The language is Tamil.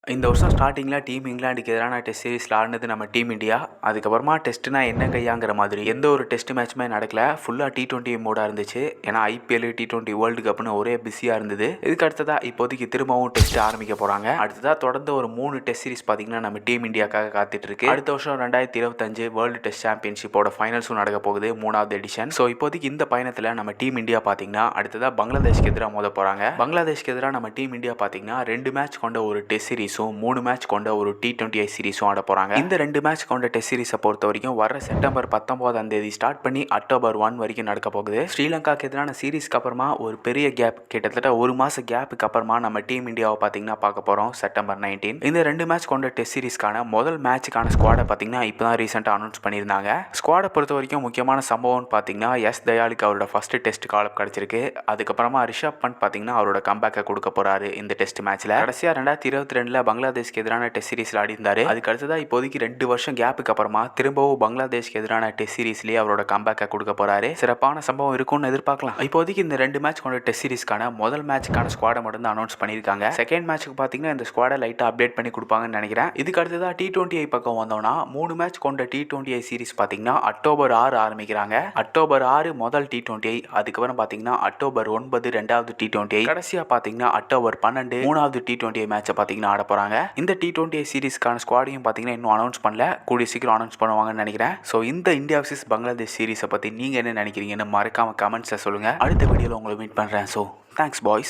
இந்த வருஷம் ஸ்டார்டிங்கில் டீம் இங்கிலாந்துக்கு எதிரான டெஸ்ட் சீரிஸில் ஆடினது நம்ம டீம் இந்தியா. அதுக்கப்புறமா டெஸ்ட்னா என்ன கையாங்கிற மாதிரி எந்த ஒரு டெஸ்ட் மேட்சுமே நடக்கல. ஃபுல்லாக T20 மோடாக இருந்துச்சு. ஏன்னா IPL T20 வேர்ல்டு கப்னு ஒரே பிஸியாக இருந்தது. இதுக்கு அடுத்ததாக இப்போதைக்கு திரும்பவும் டெஸ்ட் ஆரம்பிக்க போகிறாங்க. அடுத்ததாக தொடர்ந்து ஒரு 3 டெஸ்ட் சீரிஸ் பார்த்தீங்கன்னா நம்ம டீம் இந்தியாக்காக காத்துட்டு இருக்கு. அடுத்த வருஷம் 2025 வேர்ல்டு டெஸ்ட் சாம்பியன்ஷிப்போட ஃபைனல்ஸும் நடக்க போகுது, 3வது எடிஷன். ஸோ இப்போதைக்கு இந்த பயணத்தில் நம்ம டீம் இந்தியா பார்த்தீங்கன்னா அடுத்ததாக பங்களாதேஷ்க்கு எதிராக மோத போகிறாங்க. பங்களாதேஷ்க்கு எதிராக நம்ம டீம் இந்தியா பார்த்தீங்கன்னா 2 மேட்ச் கொண்ட ஒரு டெஸ்ட் சீரிஸ் 3 மேட்ச் கொண்ட ஒரு T20 சீரிஸும் ஆட போறாங்க. இந்த 2 மேட்ச் கொண்ட டெஸ்ட் சீரிஸை பொறுத்த வரைக்கும் வர செப்டம்பர் 19ஆம் தேதி ஸ்டார்ட் பண்ணி அக்டோபர் 1 வரைக்கும் நடக்க போகுது. ஸ்ரீலங்காக்கு எதிரான சீரிஸ்க்கு அப்புறமா ஒரு பெரிய கேப், கிட்டத்தட்ட ஒரு மாச கேப்புக்கு அப்புறமா நம்ம டீம் இந்தியாவை பார்த்தீங்கன்னா பார்க்க போறோம் செப்டம்பர் 19. இந்த 2 மேட்ச் கொண்ட டெஸ்ட் சீரிஸ்க்கான முதல் மேட்சுக்கான ஸ்குவாடை பார்த்தீங்கன்னா இப்போதான் ரீசெண்டாக அனௌன்ஸ் பண்ணியிருந்தாங்க. ஸ்குவாடை பொறுத்த வரைக்கும் முக்கியமான சம்பவம்னு பார்த்தீங்கன்னா எஸ் தயாலுக்கு அவரோட ஃபர்ஸ்ட் டெஸ்ட் கால் கிடைச்சிருக்கு. அதுக்கப்புறமா ரிஷப் பண்ட் பார்த்தீங்கன்னா அவரோட கம்பேக்கை கொடுக்க போறாரு இந்த டெஸ்ட் மேட்ச்ல. கடைசியாக 2022 பங்களாதேஷ்க்கு எதிரான டெஸ்ட் சீரிஸ்ல ஆடி இருந்தாரு. அதுக்கு அடுத்ததா இப்போதைக்கு 2 வருஷம் கேப்புக்கு அப்புறமா திரும்பவும் பங்களாதேஷ்க்கு எதிரான டெஸ்ட் சீரிஸ்லயே அவரோட கம்பேக்கை கொடுக்க போறாரு. சிறப்பான சம்பவம் இருக்கும்னு எதிர்பார்க்கலாம். இப்போதைக்கு இந்த 2 மேட்ச் கொண்ட டெஸ்ட் சீரிஸ்க்கான முதல் மேட்சுக்கான ஸ்குவாடை மட்டும் தான் அனௌன்ஸ் பண்ணியிருக்காங்க. செகண்ட் மேட்சுக்கு பார்த்தீங்கன்னா இந்த ஸ்குவாடை லைட்டாக அப்டேட் பண்ணி கொடுப்பாங்கன்னு நினைக்கிறேன். இதுக்கு அடுத்ததா T20 பக்கம் வந்தோம்னா 3 மேட்ச் கொண்ட T20 சீரிஸ் பார்த்தீங்கன்னா அக்டோபர் 6 ஆரம்பிக்கிறாங்க. அக்டோபர் 6 முதல் T20, அதுக்கப்புறம் பார்த்தீங்கன்னா அக்டோபர் 9 2வது T20, கடைசியாக பார்த்தீங்கன்னா அக்டோபர் 12 3வது T20 மேட்சை பார்த்தீங்கன்னா ஆட போறாங்க. இந்த T20 சீரிஸ்க்கான ஸ்குவாடையும் பார்த்தீங்கன்னா இன்னும் அனௌன்ஸ் பண்ணல, கூடிய சீக்கிரம் அனௌன்ஸ் பண்ணுவாங்கன்னு நினைக்கிறேன். ஸோ இந்த இந்தியா vs பங்களாதேஷ் சீரிஸை பற்றி நீங்கள் என்ன நினைக்கிறீங்கன்னு மறக்காம கமெண்ட்ஸில் சொல்லுங்கள். அடுத்த வீடியோவில் உங்களை மீட் பண்ணுறேன். So thanks boys.